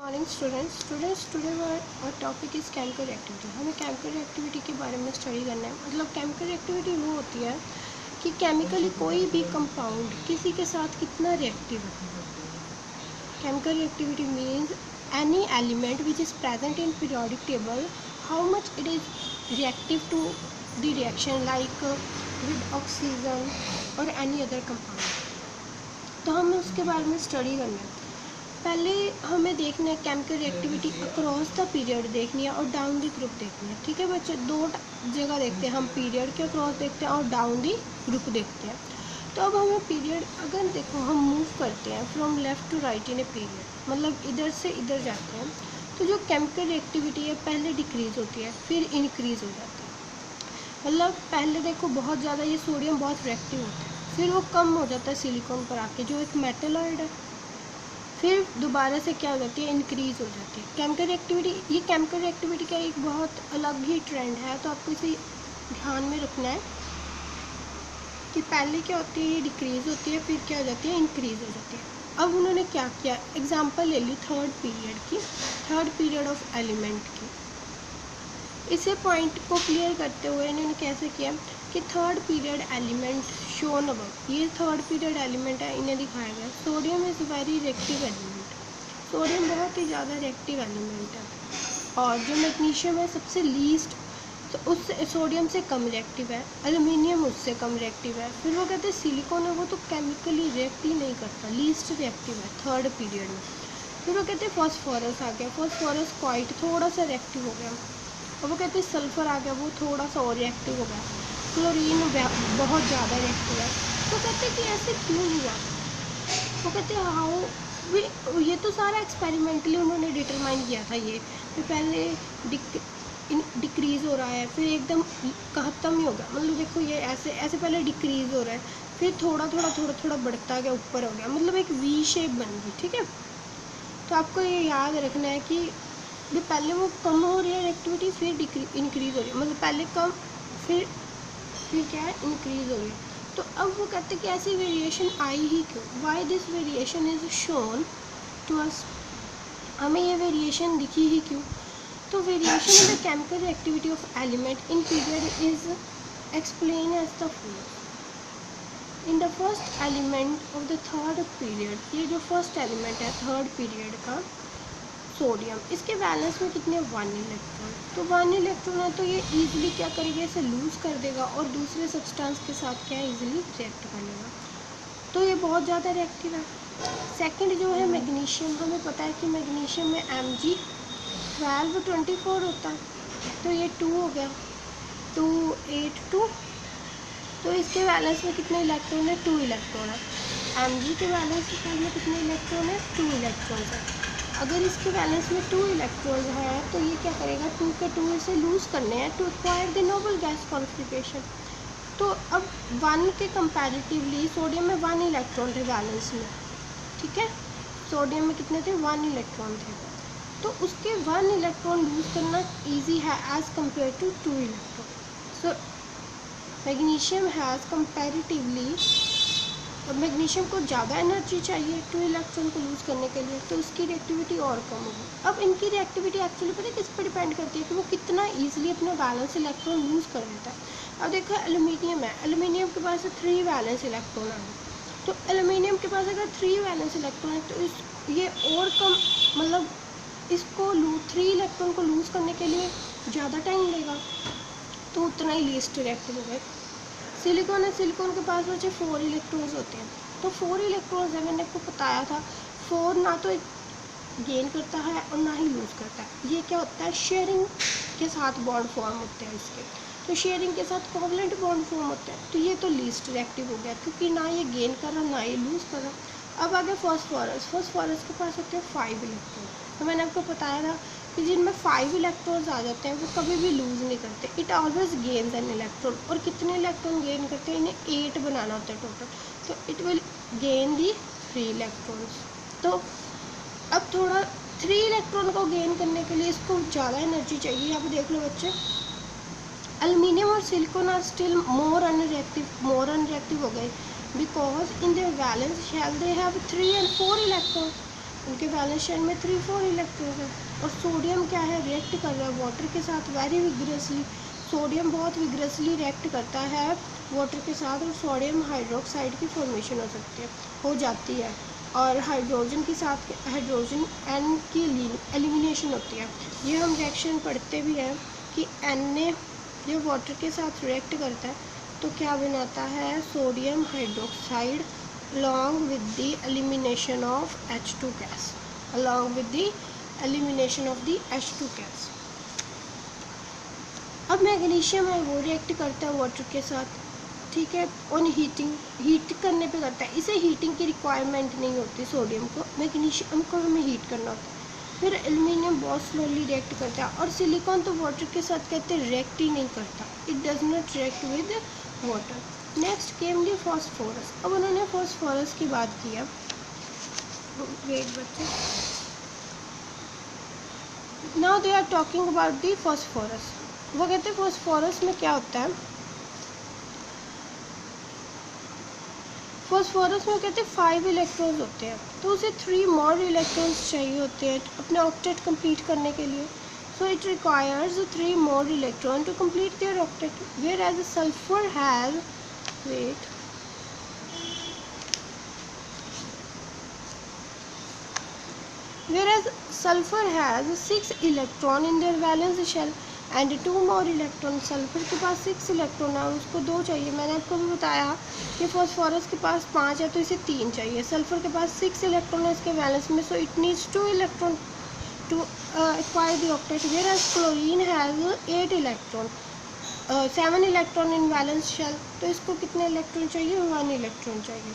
Morning students today और topic is chemical reactivity. हमें chemical reactivity के बारे में स्टडी करना है। मतलब केमिकल रिएक्टिविटी वो होती है कि केमिकली कोई भी कंपाउंड किसी के साथ कितना रिएक्टिव है। Chemical reactivity means any element which is present in periodic table, how much it is reactive to the reaction like with oxygen और एनी अदर कंपाउंड। तो हमें उसके बारे में स्टडी करना है। पहले हमें देखना है chemical reactivity across the period देखनी है और डाउन द ग्रुप देखनी है। ठीक है बच्चे, दो जगह देखते हैं हम, पीरियड के अक्रॉस देखते हैं और डाउन द ग्रुप देखते हैं। तो अब हमें पीरियड, अगर देखो हम मूव करते हैं from left to right in a period, मतलब इधर से इधर जाते हैं, तो जो केमिकल रिएक्टिविटी है पहले डिक्रीज़ होती है फिर इंक्रीज़ हो जाती है। मतलब पहले देखो बहुत ज़्यादा ये सोडियम बहुत रिएक्टिव होता है, फिर वो कम हो जाता है सिलिकॉन पर आके जो एक मेटलॉइड है, फिर दोबारा से क्या हो जाती है, इंक्रीज़ हो जाती है केमिकल रिएक्टिविटी। ये केमिकल रिएक्टिविटी का एक बहुत अलग ही ट्रेंड है, तो आपको इसे ध्यान में रखना है कि पहले क्या होती है, ये डिक्रीज़ होती है, फिर क्या हो जाती है, इंक्रीज़ हो जाती है। अब उन्होंने क्या किया, एग्जांपल ले ली थर्ड पीरियड ऑफ एलिमेंट की। इसे पॉइंट को क्लियर करते हुए इन्होंने कैसे किया कि third period element shown above, ये थर्ड पीरियड एलिमेंट है, इन्हें दिखाया गया। Sodium is very reactive element, sodium बहुत ही ज़्यादा रिएक्टिव एलिमेंट है। और जो मैग्नीशियम है सबसे लीस्ट, तो उससे सोडियम से कम रिएक्टिव है। एल्युमिनियम उससे कम रिएक्टिव है। फिर वो कहते हैं सिलिकॉन है, वो तो केमिकली रिएक्ट ही नहीं करता, लीस्ट रिएक्टिव है थर्ड पीरियड में। फिर वो कहते हैं फॉस्फोरस आ गया, फॉस्फोरस क्वाइट थोड़ा सा रिएक्टिव हो गया। और वो कहते हैं सल्फ़र आ गया, वो थोड़ा सा और रिएक्टिव हो गया। क्लोरीन बहुत ज़्यादा रिएक्टिव है। तो कहते हैं कि ऐसे क्यों हुआ। वो कहते हैं हाउ, ये तो सारा एक्सपेरिमेंटली उन्होंने डिटरमाइन किया था। ये तो पहले डिक्रीज़ हो रहा है, फिर एकदम ख़त्म ही हो गया। मतलब देखो ये ऐसे ऐसे पहले डिक्रीज़ हो रहा है, फिर थोड़ा थोड़ा बढ़ता गया, ऊपर हो गया, मतलब एक वी शेप बन गई। ठीक है, तो आपको ये याद रखना है कि भी पहले वो कम हो रही है रिएक्टिविटी, फिर इंक्रीज़ हो रही है, मतलब पहले कम फिर क्या है, इंक्रीज़ हो रही है। तो अब वो कहते हैं कि ऐसी वेरिएशन आई ही क्यों, why this variation is shown to us, हमें ये वेरिएशन दिखी ही क्यों। तो variation in the chemical reactivity of element in period is explain as the following. In the first element of the third period, ये जो फर्स्ट एलिमेंट है third period का सोडियम, इसके बैलेंस में कितने 1 इलेक्ट्रॉन। तो 1 इलेक्ट्रॉन है, तो ये ईजिली क्या करेगा, इसे लूज़ कर देगा और दूसरे सब्सटेंस के साथ क्या ईजिली रिएक्ट कर लेगा। तो ये बहुत ज़्यादा रिएक्टिव है। सेकंड जो है मैग्नीशियम, हमें पता है कि मैग्नीशियम में Mg1224 होता है, तो ये 2 हो गया, 2 8 2। तो इसके बैलेंस में कितने इलेक्ट्रॉन है, 2 इलेक्ट्रॉन है। Mg के बैलेंस में कितने इलेक्ट्रॉन है, 2 इलेक्ट्रॉन है। अगर इसके बैलेंस में 2 इलेक्ट्रॉन है, तो ये क्या करेगा, 2 के 2 इसे लूज़ करने हैं to acquire the noble gas configuration. तो अब 1 के कंपैरेटिवली सोडियम में 1 इलेक्ट्रॉन थे बैलेंस में। ठीक है, सोडियम में कितने थे, 1 इलेक्ट्रॉन थे। तो उसके 1 इलेक्ट्रॉन लूज़ करना ईजी है as compare to 2 electron. So magnesium has comparatively, magnesium को ज़्यादा एनर्जी चाहिए 2 इलेक्ट्रॉन को लूज़ करने के लिए, तो उसकी रिएक्टिविटी और कम होगी। अब इनकी रिएक्टिविटी एक्चुअली पता है किस पर डिपेंड करती है कि वो कितना ईजिली अपना बैलेंस इलेक्ट्रॉन लूज़ कर लेता है। अब देखो एल्युमिनियम है, एल्युमिनियम के पास 3 वैलेंस इलेक्ट्रॉन है, तो एल्युमिनियम के पास अगर 3 वैलेंस इलेक्ट्रॉन है, तो ये और कम, मतलब इसको 3 इलेक्ट्रॉन को लूज़ करने के लिए ज़्यादा टाइम लेगा, तो उतना ही लीस्ट रिएक्टिव होगा। सिलिकॉन है, सिलिकॉन के पास बचे 4 इलेक्ट्रॉन्स होते हैं, तो 4 इलेक्ट्रॉन्स है, मैंने आपको बताया था 4 ना तो गेन करता है और ना ही लूज़ करता है। ये क्या होता है, शेयरिंग के साथ बॉन्ड फॉर्म होते हैं इसके, तो शेयरिंग के साथ कोवलेंट बॉन्ड फॉर्म होते हैं, तो ये तो लीस्ट रिएक्टिव हो गया क्योंकि ना ये गेन कर रहा ना ये लूज़ कर रहा। अब आगे फॉस्फोरस, फॉस्फोरस के पास होते हैं 5 इलेक्ट्रॉन, तो मैंने आपको बताया था कि जिनमें 5 इलेक्ट्रॉन्स आ जाते हैं वो कभी भी लूज़ नहीं करते, it always gains an electron. और कितने इलेक्ट्रॉन गेन करते हैं, इन्हें 8 बनाना होता है टोटल, तो it will gain the 3 electrons. तो अब थोड़ा 3 इलेक्ट्रॉन को गेन करने के लिए इसको ज़्यादा एनर्जी चाहिए। अब देख लो बच्चे, एल्युमिनियम और silicon are still more unreactive हो गए because in their valence shell they have 3 and 4 electrons. उनके वैलेंस शेल में 3-4 इलेक्ट्रॉन है। और सोडियम क्या है, रिएक्ट कर रहा है वाटर के साथ वेरी विग्रसली। सोडियम बहुत विग्रसली रिएक्ट करता है वाटर के साथ, और सोडियम हाइड्रोक्साइड की फॉर्मेशन हो जाती है। और हाइड्रोजन के साथ हाइड्रोजन एन की एलिमिनेशन होती है। ये हम रिएक्शन पढ़ते भी हैं कि Na जो वाटर के साथ रिएक्ट करता है तो क्या बनाता है, sodium hydroxide along with the elimination of H2 gas, along with the elimination of the H2 gas। अब मैग्नीशियम है वो रिएक्ट करता है वाटर के साथ, ठीक है, ऑन हीट करने पे करता है। इसे हीटिंग की रिक्वायरमेंट नहीं होती सोडियम को, मैग्नीशियम को हमें हीट करना होता है। फिर एल्युमिनियम बहुत स्लोली रिएक्ट करता है। और सिलिकॉन तो वाटर के साथ कहते हैं रिएक्ट ही नहीं करता, it does not react with water. Next came the phosphorus. अब उन्होंने फॉस्फोरस की बात की है, वेट बच्चे, now they are talking about the phosphorus. वो कहते हैं फॉस्फोरस में क्या होता है, फॉस्फोरस में कहते हैं 5 इलेक्ट्रॉन्स होते हैं, तो उसे 3 मोर इलेक्ट्रॉन्स चाहिए होते हैं अपने ऑक्टेट कंप्लीट करने के लिए। So it requires 3 more electron to complete their octet, whereas sulphur has whereas sulfur has 6 electron in their valence shell and 2 more electron। Sulphur के पास 6 इलेक्ट्रॉन है, उसको 2 चाहिए। मैंने आपको भी बताया कि फॉस्फोरस के पास 5 है तो इसे 3 चाहिए। सल्फर के पास 6 इलेक्ट्रॉन है इसके वैलेंस में, so it needs 2 electron to acquire the octet. whereas chlorine has 8 electron, 7 electron in valence shell, तो इसको कितने इलेक्ट्रॉन चाहिए, 1 इलेक्ट्रॉन चाहिए।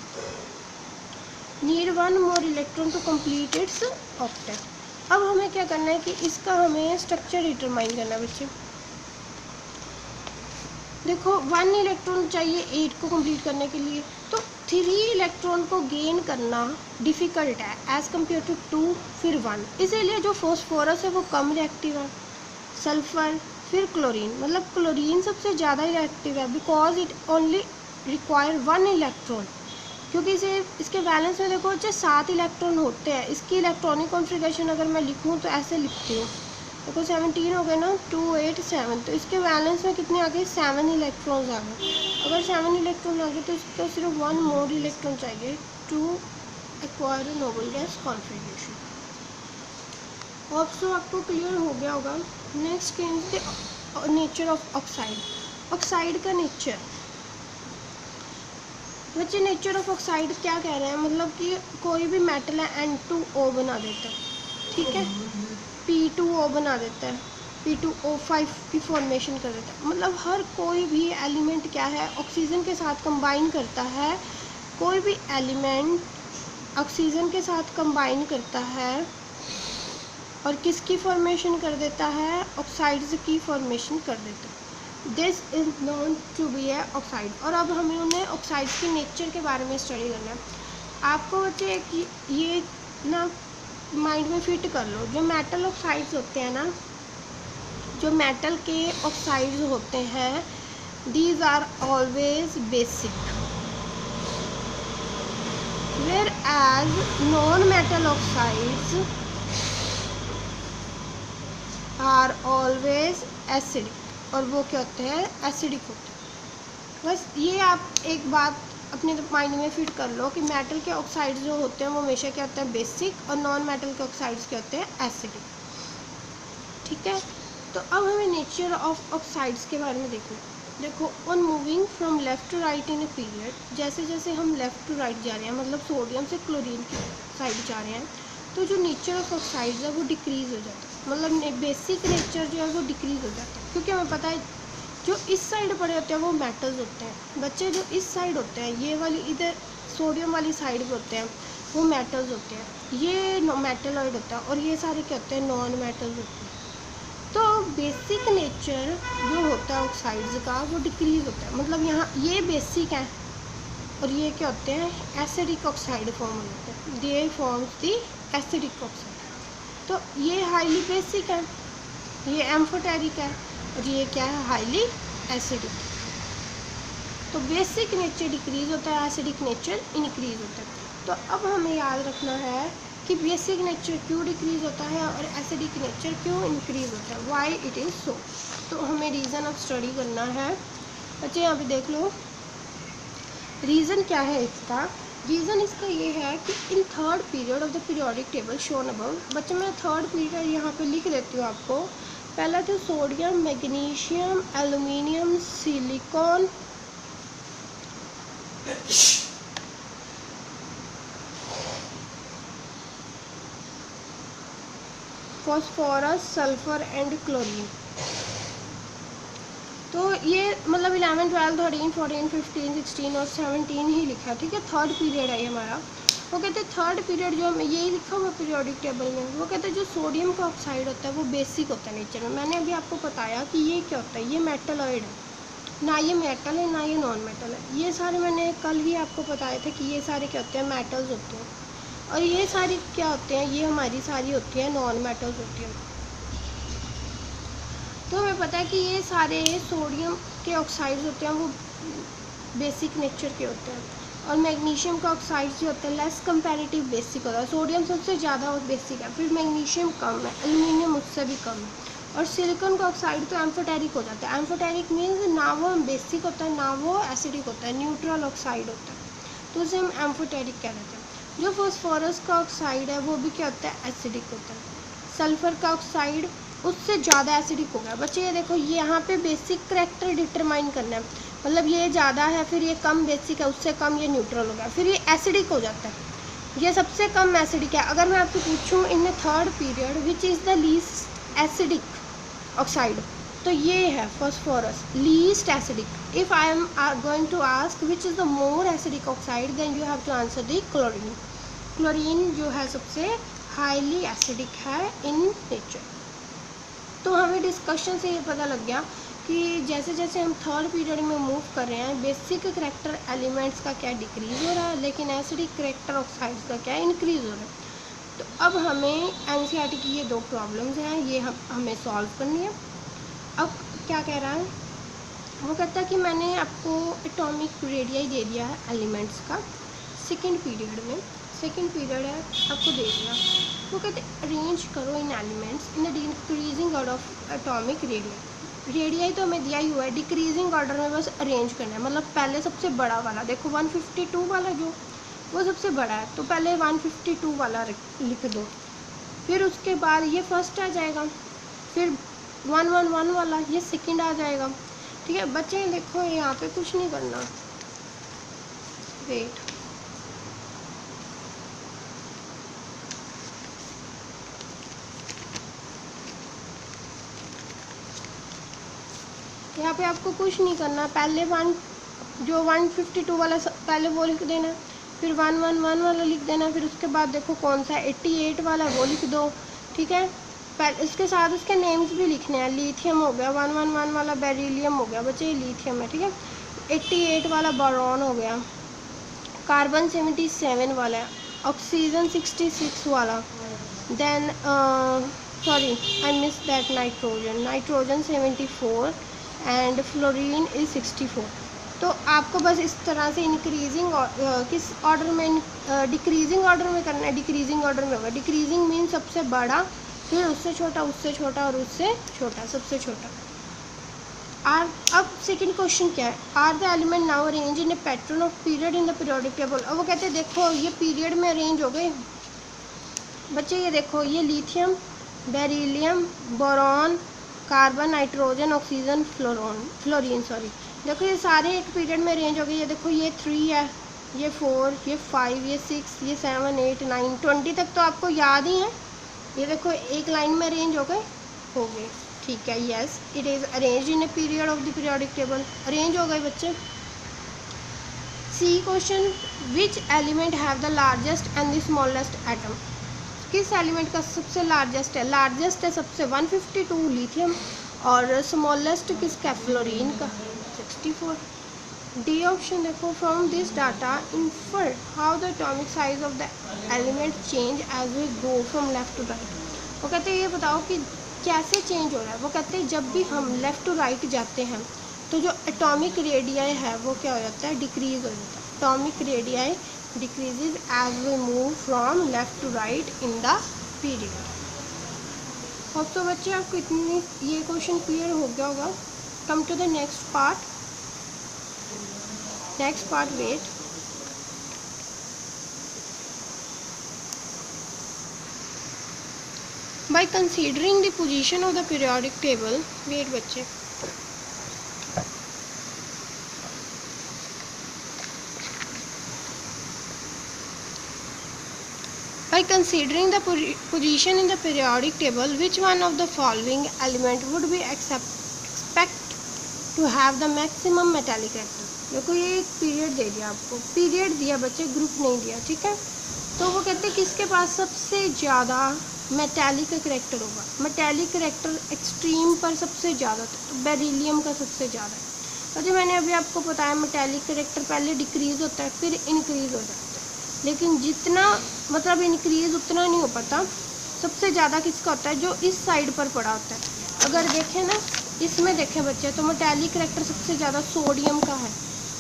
Need 1 more electron to complete its octet. अब हमें क्या करना है कि इसका हमें स्ट्रक्चर डिटरमाइन करना है बच्चे। देखो 1 इलेक्ट्रॉन चाहिए 8 को कंप्लीट करने के लिए, तो 3 इलेक्ट्रॉन को गेन करना डिफ़िकल्ट है एज़ कम्पेयर टू 2 फिर 1। इसीलिए जो फॉस्फोरस है वो कम रिएक्टिव है, सल्फर फिर क्लोरीन, मतलब क्लोरीन सबसे ज़्यादा रिएक्टिव है because it only require 1 electron, क्योंकि इसके बैलेंस में देखो बच्चे 7 इलेक्ट्रॉन होते हैं। इसकी इलेक्ट्रॉनिक कॉन्फ़िगरेशन अगर मैं लिखूँ तो ऐसे लिखती हूँ, देखो 17 हो गए ना, 2 8 7, तो इसके बैलेंस में कितने आ गए, 7 इलेक्ट्रॉन्स आ गए। अगर 7 इलेक्ट्रॉन आ गए तो इसको सिर्फ 1 मोर इलेक्ट्रॉन चाहिए to acquire noble gas configuration. Hope so आपको क्लियर हो गया होगा। नेक्स्ट के नेचर ऑफ ऑक्साइड। ऑक्साइड का नेचर बच्चे, नेचर ऑफ ऑक्साइड क्या कह रहे हैं, मतलब कि कोई भी मेटल है N2O बना देता है, ठीक है, P2O बना देता है, P2O5 की फॉर्मेशन कर देता है। मतलब हर कोई भी एलिमेंट क्या है, ऑक्सीजन के साथ कंबाइन करता है। कोई भी एलिमेंट ऑक्सीजन के साथ कंबाइन करता है और किसकी फॉर्मेशन कर देता है, ऑक्साइड्स की फॉर्मेशन कर देता है। This is known to be a oxide. और अब हमें उन्हें ऑक्साइड्स के नेचर के बारे में स्टडी करना है। आपको बच्चे ये ना माइंड में फिट कर लो, जो मेटल ऑक्साइड्स होते हैं ना, जो मेटल के ऑक्साइड्स होते हैं, these are always basic, whereas non metal oxides are always acidic. और वो क्या होते हैं, एसिडिक होते हैं। बस ये आप एक बात अपने माइंड में फिट कर लो कि मेटल के ऑक्साइड्स जो होते हैं वो हमेशा क्या होते हैं, बेसिक, और नॉन मेटल के ऑक्साइड्स क्या होते हैं, एसिडिक, ठीक है। तो अब हमें नेचर ऑफ ऑक्साइड्स के बारे में देखना है। देखो, on moving from left to right in a period, जैसे जैसे हम लेफ़्ट टू राइट जा रहे हैं, मतलब सोडियम से क्लोरीन की साइड जा रहे हैं, तो जो नेचर ऑफ ऑक्साइड्स है वो डिक्रीज़ हो जाता है, मतलब बेसिक नेचर जो है वो डिक्रीज़ हो जाता है। क्योंकि हमें पता है जो इस साइड पड़े होते हैं वो मेटल्स होते हैं, बच्चे जो इस साइड होते हैं, ये वाली इधर सोडियम वाली साइड पे होते हैं, वो मेटल्स होते हैं, ये मेटलॉइड होता है, और ये सारे क्या होते हैं, नॉन मेटल्स होते हैं। तो बेसिक नेचर जो होता है ऑक्साइड्स का वो डिक्रीज़ होता है, मतलब यहाँ ये बेसिक है और ये क्या होते हैं, एसिडिक ऑक्साइड फॉर्म हो जाते हैं, दे फॉर्म्स दी एसिडिक ऑक्साइड। तो ये हाईली बेसिक है, ये एम्फोटेरिक है, और ये क्या है, हाईली एसिडिक। तो बेसिक नेचर डिक्रीज़ होता है, एसिडिक नेचर इंक्रीज़ होता है। तो अब हमें याद रखना है कि बेसिक नेचर क्यों डिक्रीज़ होता है और एसिडिक नेचर क्यों इंक्रीज़ होता है, वाई इट इज़ सो। तो हमें रीज़न अब स्टडी करना है। बच्चे यहाँ पे देख लो रीज़न क्या है इसका। रीज़न इसका ये है कि इन third period of the periodic table shown above. बच्चे मैं थर्ड पीरियड यहाँ पे लिख देती हूँ आपको। पहला तो sodium, magnesium, aluminium, silicon, phosphorus, sulphur and chlorine. तो ये मतलब 11, 12, 13, 14, 15, 16 और 17 ही लिखा है, ठीक है। थर्ड पीरियड है ये हमारा। वो कहते हैं थर्ड पीरियड जो हमें यही लिखा हुआ पीरियोडिक टेबल में, वो कहते हैं जो सोडियम का ऑक्साइड होता है वो बेसिक होता है नेचर में। मैंने अभी आपको बताया कि ये क्या होता है, ये मेटलॉइड है, ना ये मेटल है ना ये नॉन मेटल है। ये सारे मैंने कल ही आपको बताए थे कि ये सारे क्या होते हैं, मेटल्स होते हैं। और ये सारी क्या होते हैं, ये हमारी सारी होती है नॉन मेटल्स होती हैं। तो हमें पता है कि ये सारे सोडियम के ऑक्साइड्स होते हैं वो बेसिक नेचर के होते हैं, और मैग्नीशियम का ऑक्साइड्स जो होते हैं लेस कंपैरेटिव बेसिक होता है। सोडियम सबसे ज़्यादा और बेसिक है, फिर मैग्नीशियम कम है, एल्यूमिनियम उससे भी कम है, और सिलिकॉन का ऑक्साइड तो एम्फोटेरिक हो जाता है। एम्फोटेरिक मीन्स ना वो बेसिक होता है ना वो एसिडिक होता है, न्यूट्रल ऑक्साइड होता है, तो उसे हम एम्फोटेरिक कह देते हैं। जो फॉस्फोरस का ऑक्साइड है वो भी क्या होता है, एसिडिक होता है। सल्फर का ऑक्साइड उससे ज़्यादा एसिडिक हो गया। बच्चे ये देखो ये यहाँ पे बेसिक करैक्टर डिटरमाइन करना है, मतलब ये ज़्यादा है, फिर ये कम बेसिक है, उससे कम ये न्यूट्रल हो गया, फिर ये एसिडिक हो जाता है। ये सबसे कम एसिडिक है। अगर मैं आपसे पूछूँ in third period which is the least acidic oxide, तो ये है phosphorus, least acidic. If I am going to ask which is the more acidic oxide, then you have to answer the chlorine. Chlorine जो है सबसे highly acidic है in nature. तो हमें discussion से ये पता लग गया कि जैसे जैसे हम थर्ड पीरियड में मूव कर रहे हैं, बेसिक करैक्टर एलिमेंट्स का क्या डिक्रीज़ हो रहा है, लेकिन एसिडिक करैक्टर ऑक्साइड्स का क्या इंक्रीज़ हो रहा है। तो अब हमें एनसीईआरटी की ये दो प्रॉब्लम्स हैं, ये हमें सॉल्व करनी है। अब क्या कह रहा है, वो कहता है कि मैंने आपको एटॉमिक रेडियाई दे दिया है एलिमेंट्स का सेकेंड पीरियड में। सेकेंड पीरियड है आपको दे दिया, वो कहते अरेंज करो in elements in the decreasing order of atomic radii. Radii तो हमें दिया ही हुआ है, डिक्रीजिंग ऑर्डर में बस अरेंज करना है। मतलब पहले सबसे बड़ा वाला देखो 152 वाला जो वो सबसे बड़ा है, तो पहले 152 वाला लिख दो, फिर उसके बाद ये फर्स्ट आ जाएगा, फिर 111 वाला ये सेकंड आ जाएगा, ठीक है। बच्चे देखो यहाँ पे कुछ नहीं करना, वेट, यहाँ पे आपको कुछ नहीं करना। पहले 152 वाला पहले वो लिख देना, फिर 111 वाला लिख देना, फिर उसके बाद देखो कौन सा 88 वाला वो लिख दो, ठीक है। इसके साथ उसके नेम्स भी लिखने हैं। लिथियम हो गया, 111 वाला बेरिलियम हो गया, बच्चे ये लिथियम है, ठीक है। 88 वाला बोरॉन हो गया, कार्बन 77 वाला है, ऑक्सीजन 66 वाला, then sorry I miss that nitrogen 74 and fluorine is 64। तो आपको बस इस तरह से इंक्रीजिंग किस ऑर्डर में, डिक्रीजिंग ऑर्डर में करना है। डिक्रीजिंग ऑर्डर में होगा, डिक्रीजिंग मीन सबसे बड़ा, फिर उससे छोटा, उससे छोटा और उससे छोटा, सबसे छोटा। अब सेकंड क्वेश्चन क्या है, are the element now arrange in a pattern of period in the periodic table. अब वो कहते हैं देखो ये पीरियड में अरेंज हो गए। बच्चे ये देखो ये lithium, beryllium, boron, carbon, nitrogen, oxygen, fluorine sorry, देखो ये सारे एक पीरियड में अरेंज हो गए। ये देखो ये 3 है, ये 4, ये 5, ये 6, ये 7, 8, 9, 20 तक तो आपको याद ही है। ये देखो एक लाइन में अरेंज हो गए, ठीक है। Yes it is arrange in a period of the periodic table, arrange हो गए बच्चे। See question, which element have the largest and the smallest atom. किस एलिमेंट का सबसे लार्जेस्ट है, लार्जेस्ट है सबसे 152 लिथियम, और स्मॉलेस्ट किसका, फ्लोरीन का 64। डी ऑप्शन देखो, from this data infer how the atomic size of the element change as we go from left to right. वो कहते हैं ये बताओ कि कैसे चेंज हो रहा है। वो कहते हैं जब भी हम लेफ़्ट टू राइट जाते हैं तो जो एटॉमिक रेडियाई है वो क्या हो जाता है, डिक्रीज़ हो जाता है। Atomic radii decreases as we move from left to right in the period. अब तो बच्चे आपको इतनी ये क्वेश्चन क्लियर हो गया होगा. Come to the next part. Wait. By considering the position of the periodic table, wait बच्चे. By considering the position in the periodic table, which one of the following element would be expect to have the maximum metallic character? देखो ये एक period दे दिया आपको, period दिया बच्चे, group नहीं दिया, ठीक है. तो वो कहते हैं किसके पास सबसे ज़्यादा मेटालिक का करेक्टर होगा. मेटालिक करेक्टर एक्सट्रीम पर सबसे ज़्यादा, तो बेरिलियम का सबसे ज़्यादा है. और जो मैंने अभी आपको बताया मेटालिक करेक्टर पहले डिक्रीज़ होता है फिर इंक्रीज़ हो जाता है, लेकिन जितना मतलब इंक्रीज़ उतना नहीं हो पाता. सबसे ज़्यादा किसका होता है? जो इस साइड पर पड़ा होता है. अगर देखें ना, इसमें देखें बच्चे, तो मेटालिक करेक्टर सबसे ज़्यादा सोडियम का है,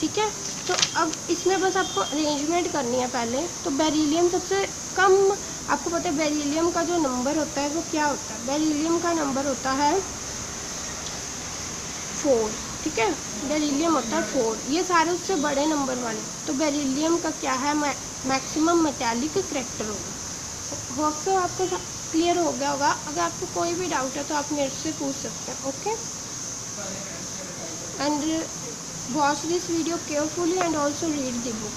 ठीक है. तो अब इसमें बस आपको अरेंजमेंट करनी है पहले. तो बेरिलियम सबसे कम, आपको पता है बेरिलियम का जो नंबर होता है वो क्या होता है? बेरिलियम का नंबर होता है 4, ठीक है. बेरिलियम होता है 4. ये सारे उससे बड़े नंबर वाले. तो बेरिलियम का क्या है? मैक्सिमम मेटालिक करेक्टर होगा. होप तो आपको क्लियर हो गया होगा. अगर आपको कोई भी डाउट है तो आप मेरे से पूछ सकते हैं. Okay, and watch this video carefully and also read the book.